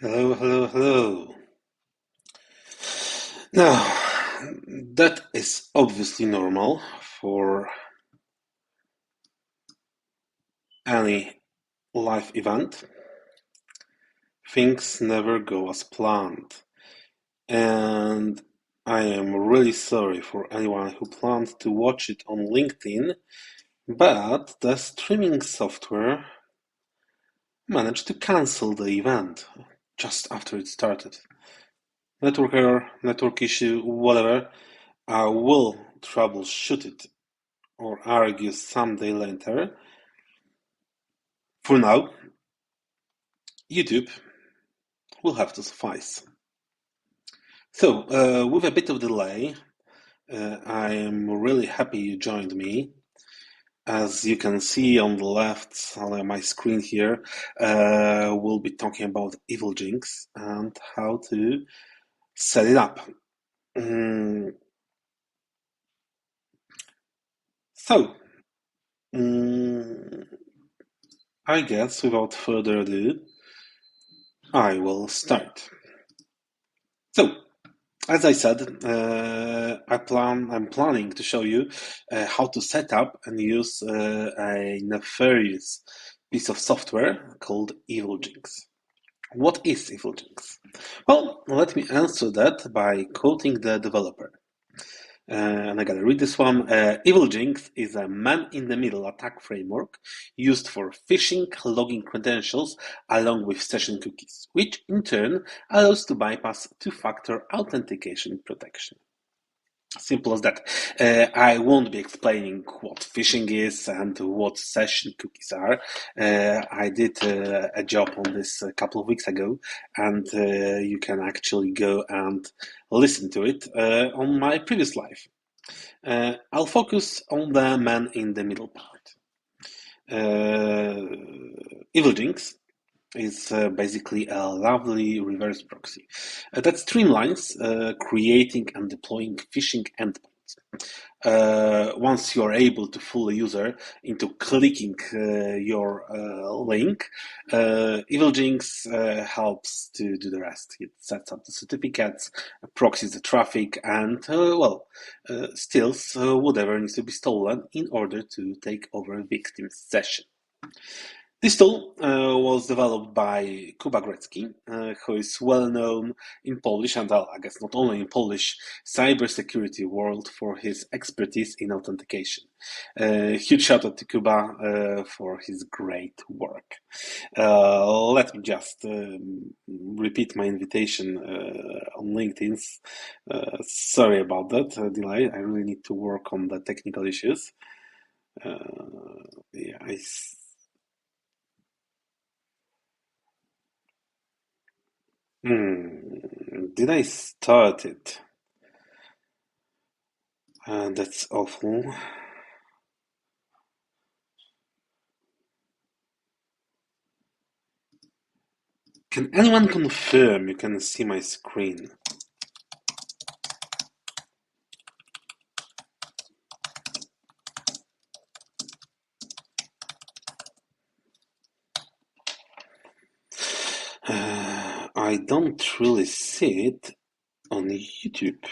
Hello, hello, hello. Now, that is obviously normal for any live event. Things never go as planned. And I am really sorry for anyone who planned to watch it on LinkedIn, but the streaming software managed to cancel the event just after it started. Network error, network issue, whatever. I will troubleshoot it or argue someday later. For now, YouTube will have to suffice. So, with a bit of delay, I am really happy you joined me. As you can see on the left on my screen here, we'll be talking about Evilginx and how to set it up. So, I guess without further ado, I will start. So, as I said, I'm planning to show you how to set up and use a nefarious piece of software called Evilginx. What is Evilginx? Well, let me answer that by quoting the developer. And I gotta read this one. Evilginx is a man-in-the-middle attack framework used for phishing, logging credentials along with session cookies, which in turn allows to bypass two-factor authentication protection. Simple as that. I won't be explaining what phishing is and what session cookies are. I did a job on this a couple of weeks ago, and you can actually go and listen to it on my previous live. I'll focus on the man in the middle part. Evilginx is basically a lovely reverse proxy that streamlines creating and deploying phishing endpoints. Once you're able to fool a user into clicking your link, Evilginx helps to do the rest. It sets up the certificates, proxies the traffic, and steals whatever needs to be stolen in order to take over a victim's session. This tool was developed by Kuba Grecki, who is well known in Polish and I guess not only in Polish cybersecurity world for his expertise in authentication. Huge shout out to Kuba for his great work. Let me just repeat my invitation on LinkedIn. Sorry about that delay. I really need to work on the technical issues. Yeah, did I start it? That's awful. Can anyone confirm you can see my screen? I don't really see it on YouTube,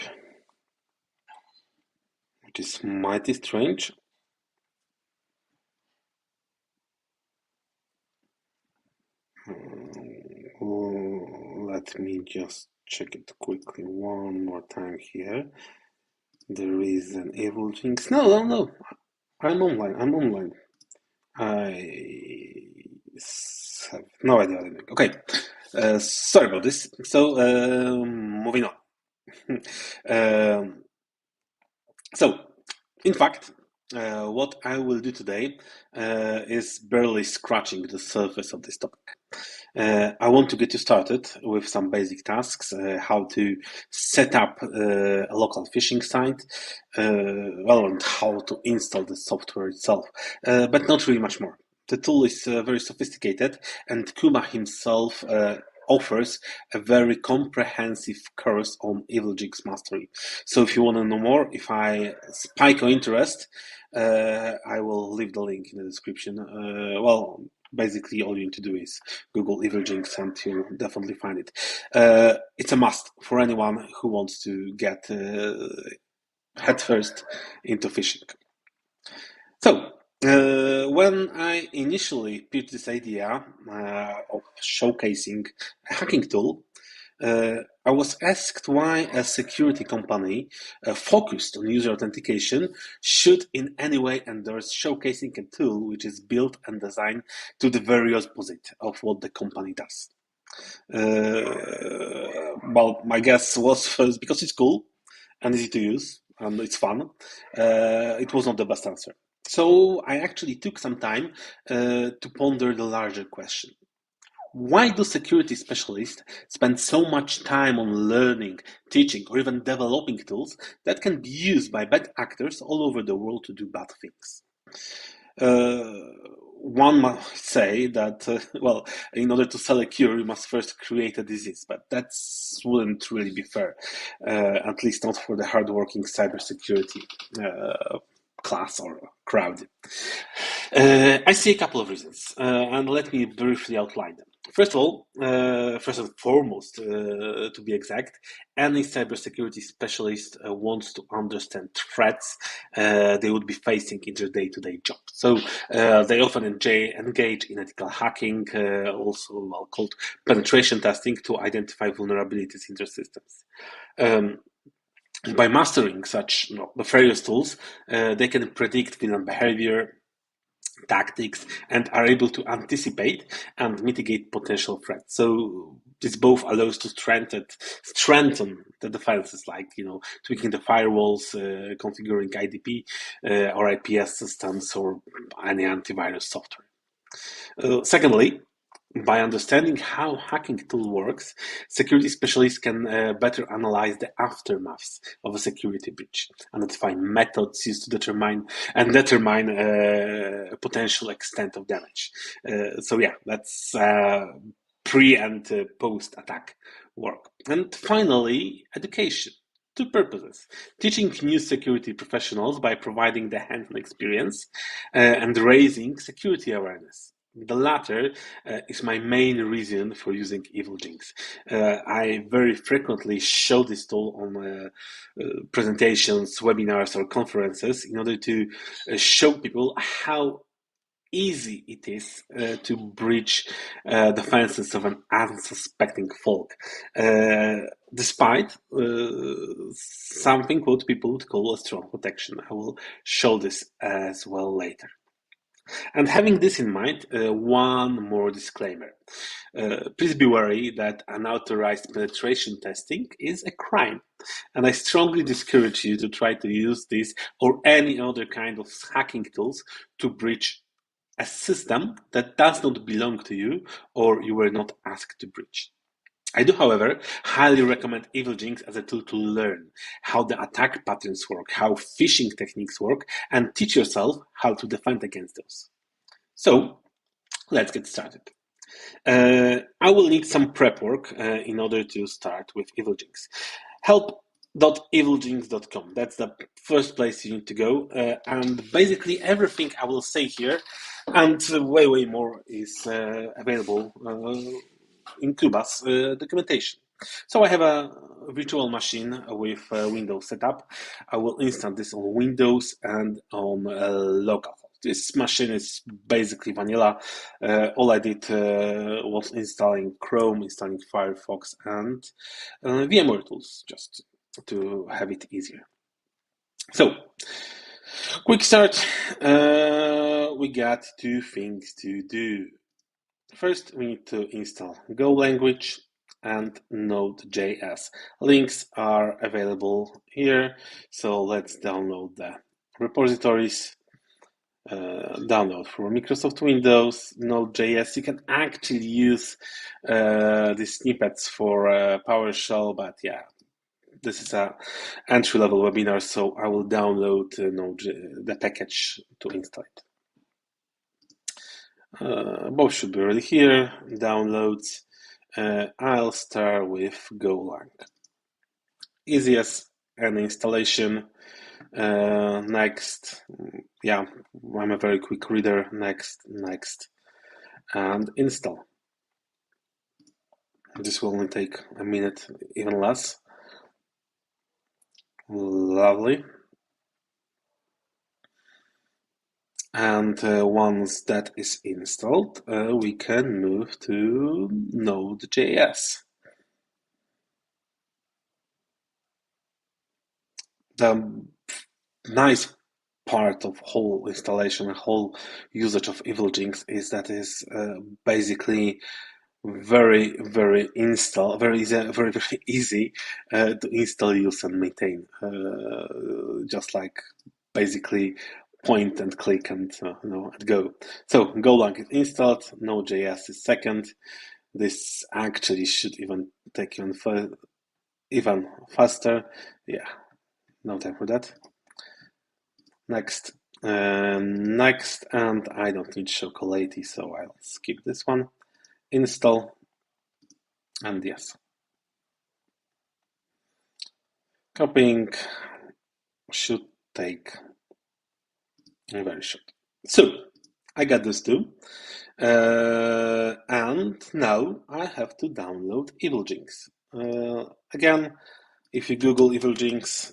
which is mighty strange. Let me just check it quickly one more time here. There is an Evilginx. No. I'm online. I have no idea what I'm doing. Okay, sorry about this. So, moving on. So, in fact, what I will do today is barely scratching the surface of this topic. I want to get you started with some basic tasks, how to set up a local phishing site, and how to install the software itself, but not really much more. The tool is very sophisticated, and Kuba himself offers a very comprehensive course on Evilginx mastery. So if you want to know more, if I spike your interest, I will leave the link in the description. Well, basically all you need to do is Google Evilginx and you'll definitely find it. It's a must for anyone who wants to get headfirst into phishing. So, when I initially pitched this idea of showcasing a hacking tool, I was asked why a security company focused on user authentication should in any way endorse showcasing a tool which is built and designed to the very opposite of what the company does. Well, my guess was first because it's cool and easy to use and it's fun. It was not the best answer. So I actually took some time to ponder the larger question. Why do security specialists spend so much time on learning, teaching, or even developing tools that can be used by bad actors all over the world to do bad things? One might say that, well, in order to sell a cure, you must first create a disease, but that wouldn't really be fair, at least not for the hardworking cybersecurity class or crowd. I see a couple of reasons, and let me briefly outline them. First of all, first and foremost, to be exact, any cybersecurity specialist wants to understand threats they would be facing in their day-to-day job. So they often engage in ethical hacking, also called penetration testing, to identify vulnerabilities in their systems. By mastering such nefarious tools, they can predict villain behavior, tactics, and are able to anticipate and mitigate potential threats. So this both allows to strengthen the defenses, like tweaking the firewalls, configuring IDP or IPS systems, or any antivirus software. Secondly, by understanding how hacking tool works, security specialists can better analyze the aftermaths of a security breach, identify methods used to determine potential extent of damage. So yeah, that's pre and post attack work. And finally, education. Two purposes: teaching new security professionals by providing the hands-on experience and raising security awareness. The latter is my main reason for using Evilginx. I very frequently show this tool on presentations, webinars, or conferences in order to show people how easy it is to breach the fences of an unsuspecting folk, despite something what people would call a strong protection. I will show this as well later. And having this in mind, one more disclaimer. Please be wary that unauthorized penetration testing is a crime, and I strongly discourage you to try to use this or any other kind of hacking tools to breach a system that does not belong to you or you were not asked to breach. I do, however, highly recommend Evilginx as a tool to learn how the attack patterns work, how phishing techniques work, and teach yourself how to defend against those. So, let's get started. I will need some prep work in order to start with Evilginx. Help.evilginx.com. That's the first place you need to go. And basically everything I will say here and way more is available in Kuba's documentation. So I have a virtual machine with Windows setup. I will install this on Windows and on local. This machine is basically vanilla. All I did was installing Chrome, installing Firefox, and VMware tools just to have it easier. So, quick start. We got two things to do. First, we need to install Go language and Node.js. Links are available here. So let's download the repositories. Download for Microsoft Windows, Node.js. You can actually use these snippets for PowerShell, but yeah, this is a entry-level webinar, so I will download the package to install it. Both should be already here. Downloads. I'll start with Golang. Easy as an installation. Next, yeah, I'm a very quick reader. Next, and install. This will only take a minute, even less. Lovely. And once that is installed, we can move to Node.js. The nice part of whole installation, the whole usage of Evilginx is that it is basically very easy to install, use, and maintain. Just like basically point and click and and go. So Golang is installed. Node.js is second. This actually should even take even faster. Yeah, no time for that. Next. Next, and I don't need chocolatey, so I'll skip this one. Install, and yes. Copying should take very short. So, I got this too. And now I have to download Evilginx. Again, if you Google Evilginx,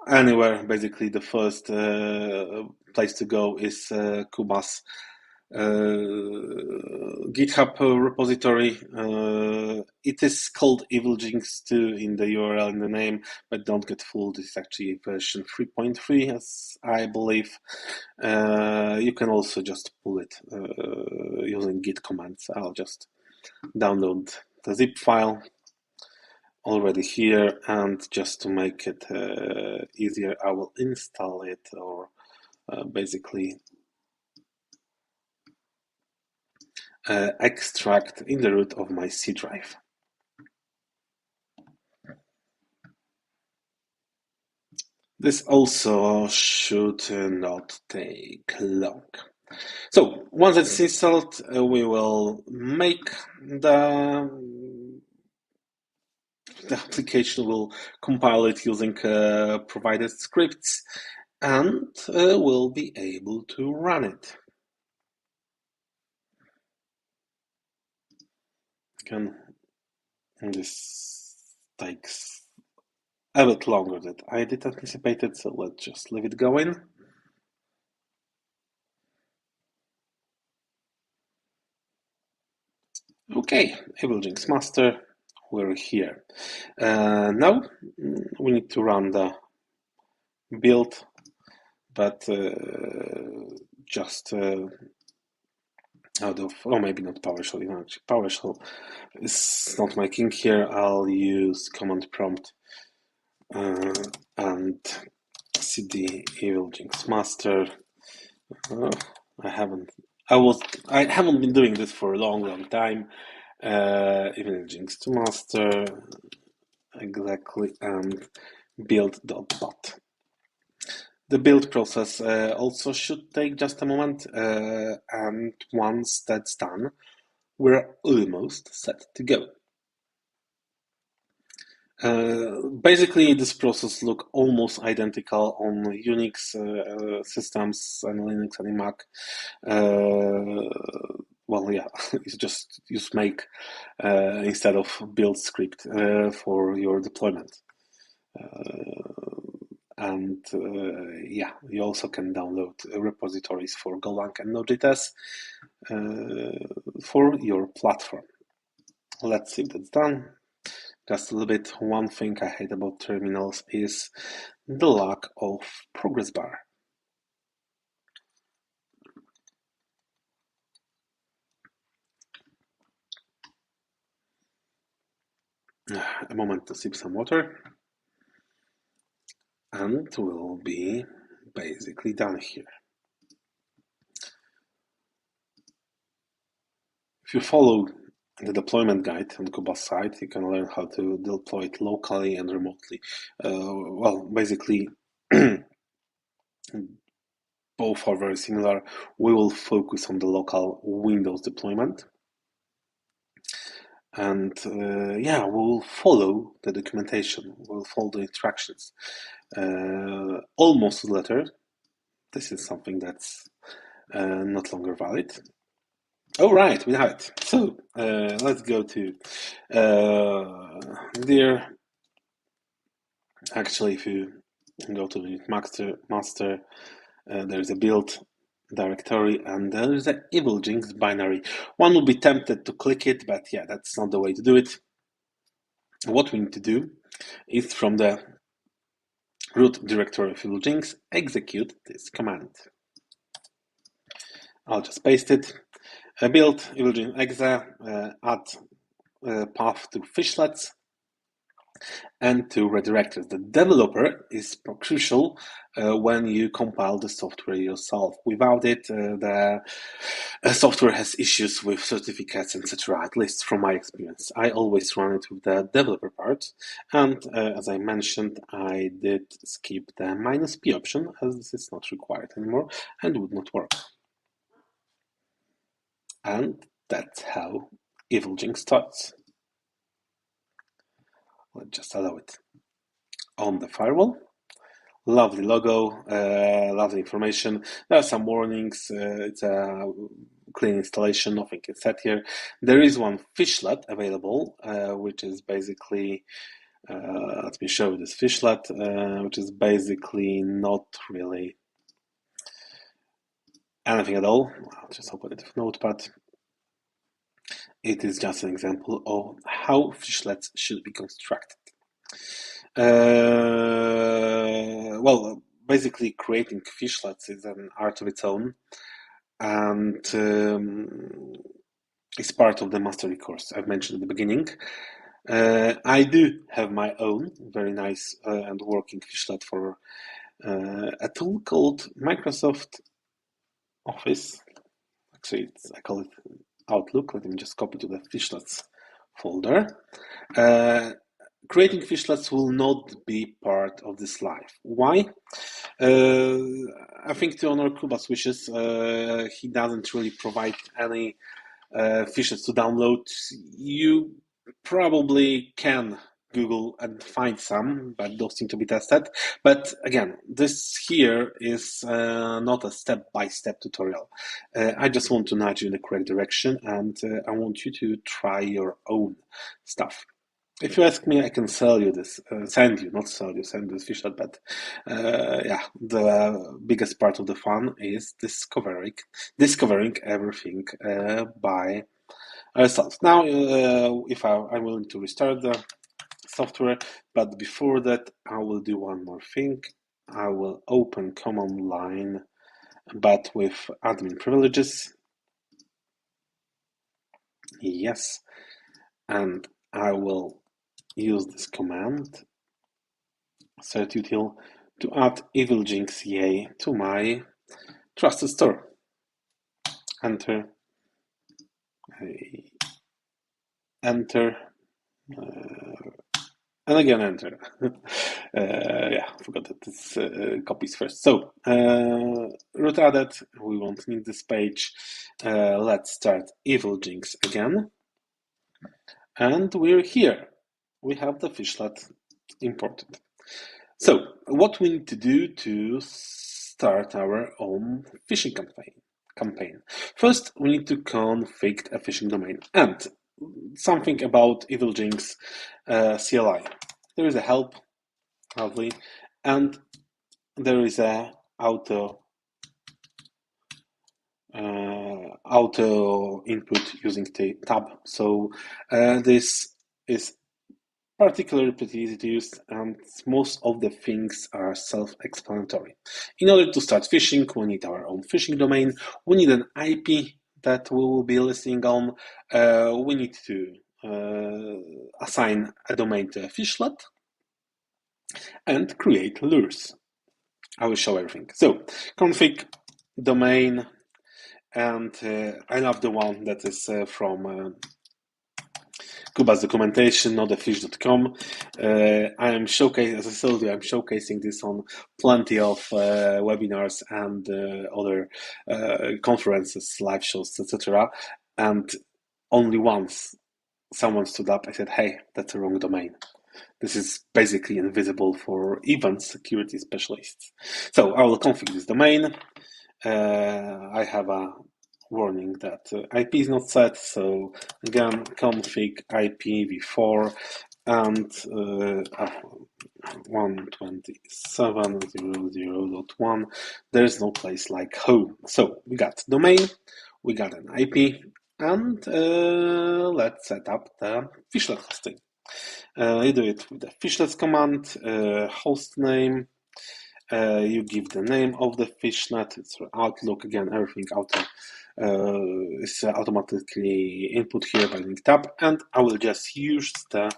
anywhere, basically the first place to go is Kuba's GitHub repository. It is called Evilginx2 in the URL, in the name, but don't get fooled. It's actually version 3.3, as I believe. You can also just pull it using git commands. I'll just download the zip file already here, and just to make it easier, I will install it, or basically extract in the root of my C drive. This also should not take long. So once it's installed, we will make the application, will compile it using provided scripts, and we'll be able to run it. This takes a bit longer than I did anticipate it, so let's just leave it going. Okay, Evilginx master, we're here. Now we need to run the build, but just out of, or maybe not PowerShell, even actually PowerShell is not my king here. I'll use command prompt and cd Evilginx master. I haven't been doing this for a long time. Evilginx2 master, exactly, and build.bat. The build process also should take just a moment, and once that's done, we're almost set to go. Basically, this process looks almost identical on Unix systems and Linux and Mac. Well, yeah, it's just use make instead of build script for your deployment. And yeah, you also can download repositories for Golang and Node.js for your platform. Let's see if that's done. Just a little bit. One thing I hate about terminals is the lack of progress bar. A moment to sip some water, and we'll be basically done here. If you follow the deployment guide on Kuba's site, you can learn how to deploy it locally and remotely. Well, basically, both are very similar. We will focus on the local Windows deployment. And yeah, we'll follow the documentation, we'll follow the instructions almost to the letter. This is something that's not longer valid. All right, we have it. So let's go to there. Actually, if you go to the master, there's a build directory and there's an Evilginx binary. One would be tempted to click it, but yeah, that's not the way to do it. What we need to do is from the root directory of Evilginx, execute this command. I'll just paste it. Build Evilginx add path to Phishlets and to redirectors. The developer is crucial when you compile the software yourself. Without it, the software has issues with certificates, etc. At least from my experience, I always run it with the developer part. And as I mentioned, I did skip the -p option as this is not required anymore and would not work. And that's how Evilginx starts. Let's just allow it on the firewall. Lovely logo, lovely information. There are some warnings. It's a clean installation, nothing is set here. There is one phishlet available, which is basically, let me show you this phishlet, which is basically not really anything at all. I'll just open it with Notepad. It is just an example of how phishlets should be constructed. Well, basically creating phishlets is an art of its own, and it's part of the mastery course I've mentioned at the beginning. I do have my own very nice and working phishlet for a tool called Microsoft Office. Actually, I call it Outlook. Let me just copy to the Phishlets folder. Creating Phishlets will not be part of this live. Why? I think to honor Kuba's wishes, he doesn't really provide any Phishlets to download. You probably can Google and find some, but those seem to be tested. But again, this here is not a step-by-step tutorial. I just want to nudge you in the correct direction, and I want you to try your own stuff. If you ask me, I can sell you this, send you this phishlet, but yeah, the biggest part of the fun is discovering everything by ourselves. Now, if I'm willing to restart the software, but before that, I will do one more thing. I will open command line, but with admin privileges. Yes, and I will use this command certutil to add Evilginx to my trusted store. Enter. Enter. And again, enter. Yeah, I forgot that this copies first. So, root added. We won't need this page. Let's start Evilginx again. And we're here. We have the phishlet imported. So, what we need to do to start our own phishing campaign. First, we need to configure a phishing domain. And something about Evilginx CLI. There is a help, lovely, and there is a auto input using the tab. So this is particularly pretty easy to use, and most of the things are self-explanatory. In order to start phishing, we need our own phishing domain. We need an IP that we will be listing on. We need to assign a domain to a phishlet and create lures. I will show everything. So config domain, and I love the one that is from Kuba's documentation, not the fish.com. I am showcasing, as I told you, I'm showcasing this on plenty of webinars and other conferences, live shows, etc. And only once someone stood up, I said, hey, that's a wrong domain. This is basically invisible for even security specialists. So I will configure this domain. I have a warning that IP is not set. So again, config IPv4 and 127.0.0.1. There's no place like home. So we got domain, we got an IP, and let's set up the Phishlet hosting. You do it with the Phishlets command, host name. You give the name of the Phishlet. It's Outlook again. Everything is automatically input here by link tab, and I will just use the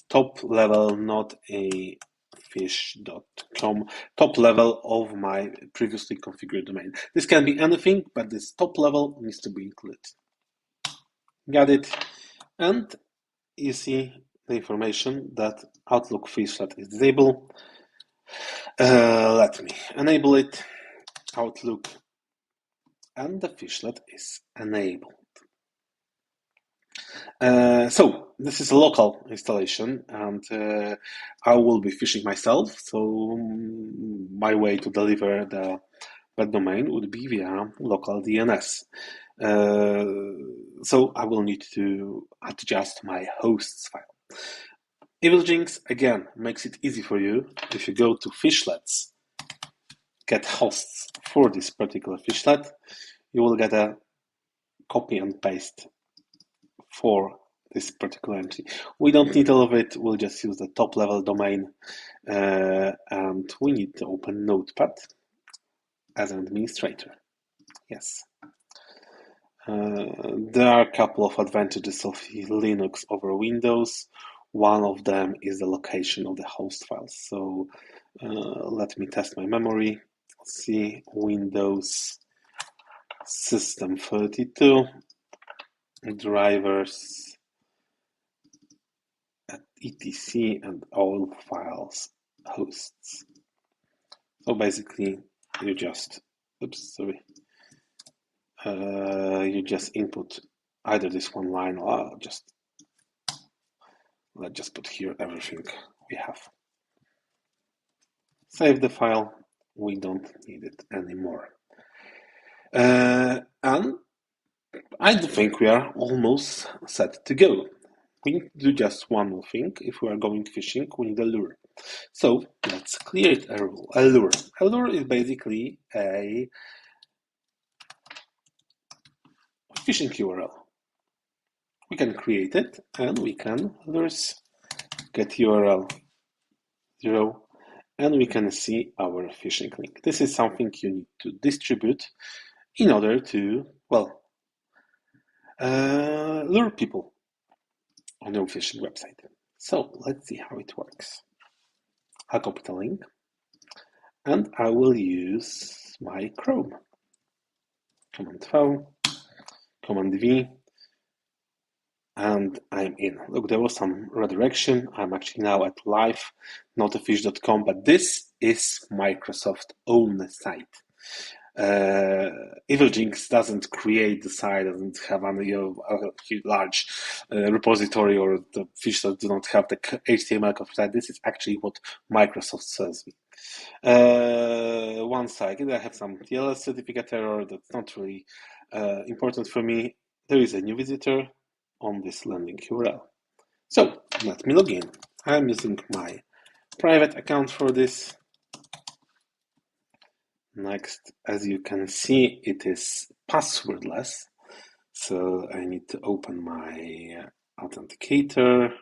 top level, not a fish.com, top level of my previously configured domain. This can be anything, but this top level needs to be included. Got it? And you see the information that Outlook Phishlet is disabled. Let me enable it. Outlook and the Phishlet is enabled. So this is a local installation, and I will be phishing myself. So my way to deliver that domain would be via local DNS. So I will need to adjust my hosts file. Evilginx again makes it easy for you. If you go to Phishlets, get hosts for this particular Phishlet, you will get a copy and paste for this particular entry. We don't need all of it. We'll just use the top level domain, and we need to open Notepad as an administrator. Yes. There are a couple of advantages of Linux over Windows. One of them is the location of the host files. So let me test my memory. Let's see, Windows System 32, drivers, etc, and all files hosts. So basically, you just, you just input either this one line, or let's just put here everything we have. Save the file. We don't need it anymore. And I think we are almost set to go. We need to do just one more thing. If we are going phishing, we need a lure. So let's create a lure. A lure is basically a phishing URL. We can create it, and we can get URL 0, and we can see our phishing link. This is something you need to distribute in order to, well, lure people on your phishing website. So let's see how it works. I'll copy the link, and I will use my Chrome. Command-V, Command-V, and I'm in. Look, there was some redirection. I'm actually now at live, not a fish.com, but this is Microsoft's own site. Evilginx doesn't create the site, doesn't have a large repository, or the Phishlets do not have the HTML code site. This is actually what Microsoft sells me. One second, I have some TLS certificate error that's not really important for me. There is a new visitor on this landing URL. So let me log in. I'm using my private account for this. Next, as you can see, it is passwordless. So I need to open my authenticator,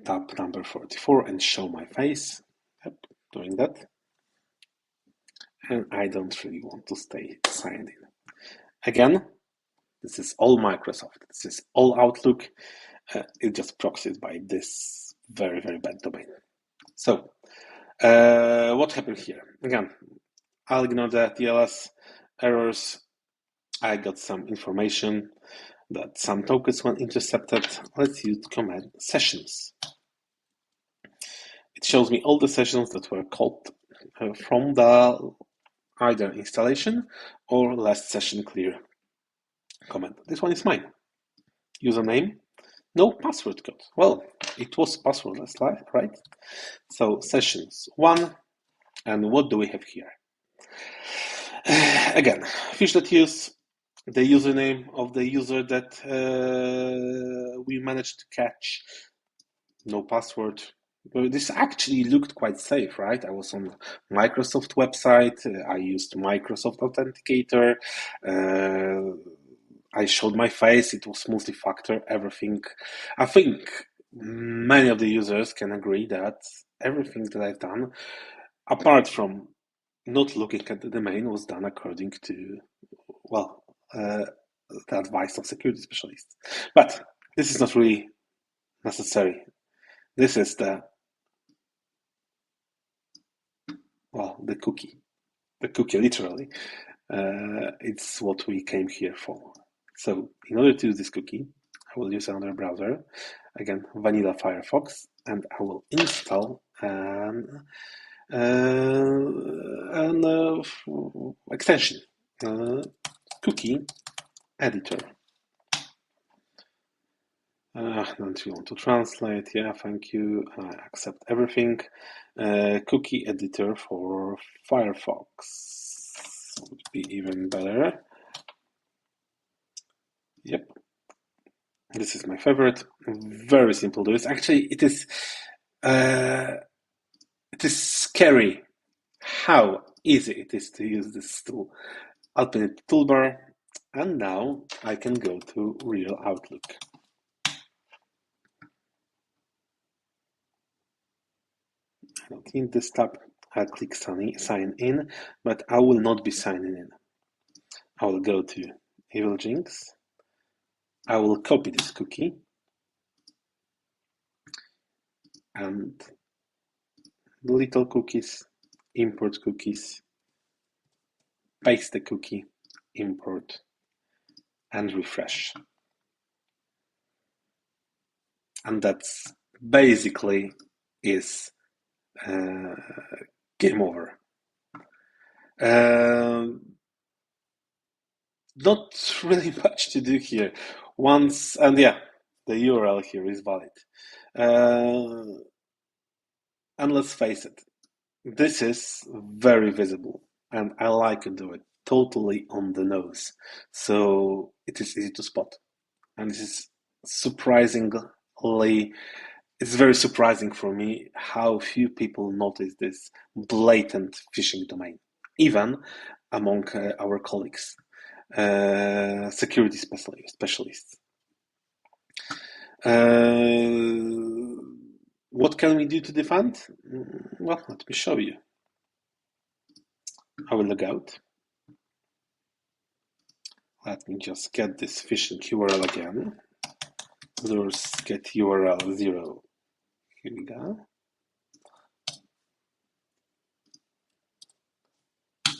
tap number 44 and show my face. Yep, doing that. And I don't really want to stay signed in. Again, this is all Microsoft. This is all Outlook. It just proxies by this very, very bad domain. So what happened here? Again, I'll ignore the TLS errors. I got some information that some tokens were intercepted. Let's use command sessions. It shows me all the sessions that were called from the either installation or last session clear command. This one is mine. username, no password code. Well, it was passwordless, right? So sessions 1, and what do we have here? Again, Phishlet use, the username of the user that we managed to catch, no password. This actually looked quite safe, right? I was on Microsoft website. I used Microsoft Authenticator. I showed my face. It was multi-factor, everything. I think many of the users can agree that everything that I've done, apart from not looking at the domain, was done according to, well, the advice of security specialists. But this is not really necessary. This is the cookie. The cookie, literally. It's what we came here for. So in order to use this cookie, I will use another browser, again, vanilla Firefox, and I will install an extension, cookie editor. Don't you want to translate? Yeah, thank you. I accept everything. Cookie editor for Firefox would be even better. Yep. This is my favorite. Very simple to use. Actually, it is scary how easy it is to use this tool. I'll pin it to toolbar, and now I can go to Real Outlook. I don't need this tab. I'll click sign in, but I will not be signing in. I will go to Evilginx. I will copy this cookie and little cookies, import cookies, paste the cookie, import, and refresh. And that's basically is game over. Not really much to do here. And yeah, the URL here is valid. And let's face it, this is very visible, and I like to do it totally on the nose. So it is easy to spot. And this is it's very surprising for me how few people notice this blatant phishing domain, even among our colleagues, security specialists. What can we do to defend? Well, let me show you. I will log out. Let me just get this phishing URL again. There's get URL 0. Here we go.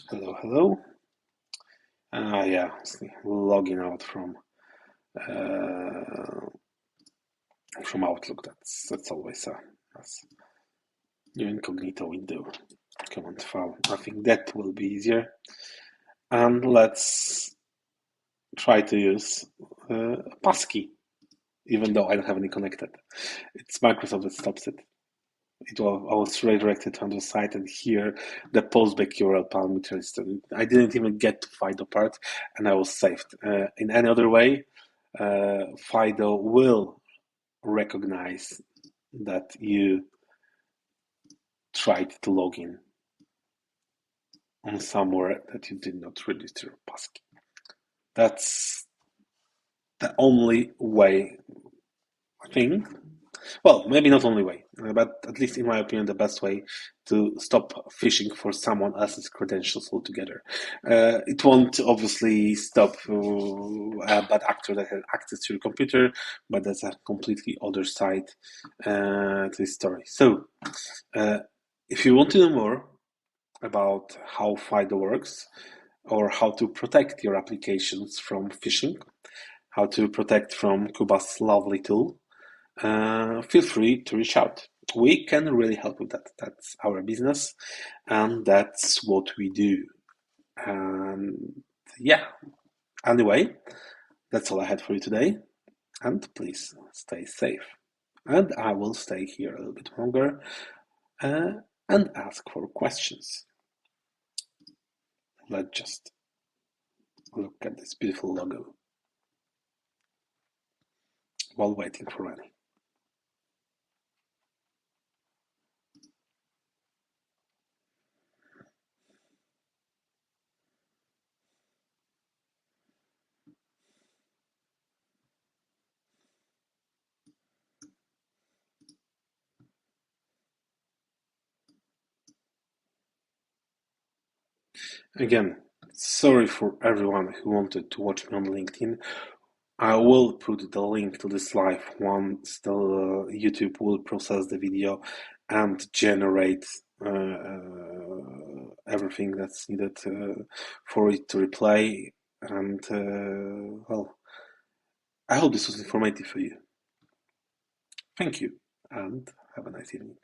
Hello. Yeah, logging out from Outlook. That's always a new incognito window. Command file. I think that will be easier. And let's try to use a passkey, even though I don't have any connected. It's Microsoft that stops it. I was redirected to another site, and here the postback URL parameter is. I didn't even get to FIDO part, and I was saved. In any other way, FIDO will recognize that you tried to log in on somewhere that you did not register a passkey. That's the only way, I think. Well, maybe not only way, but at least in my opinion, the best way to stop phishing for someone else's credentials altogether. It won't obviously stop a bad actor that has access to your computer, but that's a completely other side to the story. So, if you want to know more about how FIDO works, or how to protect your applications from phishing, how to protect from Kuba's lovely tool, feel free to reach out. We can really help with that. That's our business, and that's what we do. And yeah, anyway, that's all I had for you today. and please stay safe. And I will stay here a little bit longer and ask for questions. Let's just look at this beautiful logo while waiting for any. Again, sorry for everyone who wanted to watch me on LinkedIn. I will put the link to this live once the YouTube will process the video and generate everything that's needed for it to replay. And well, I hope this was informative for you. Thank you and have a nice evening.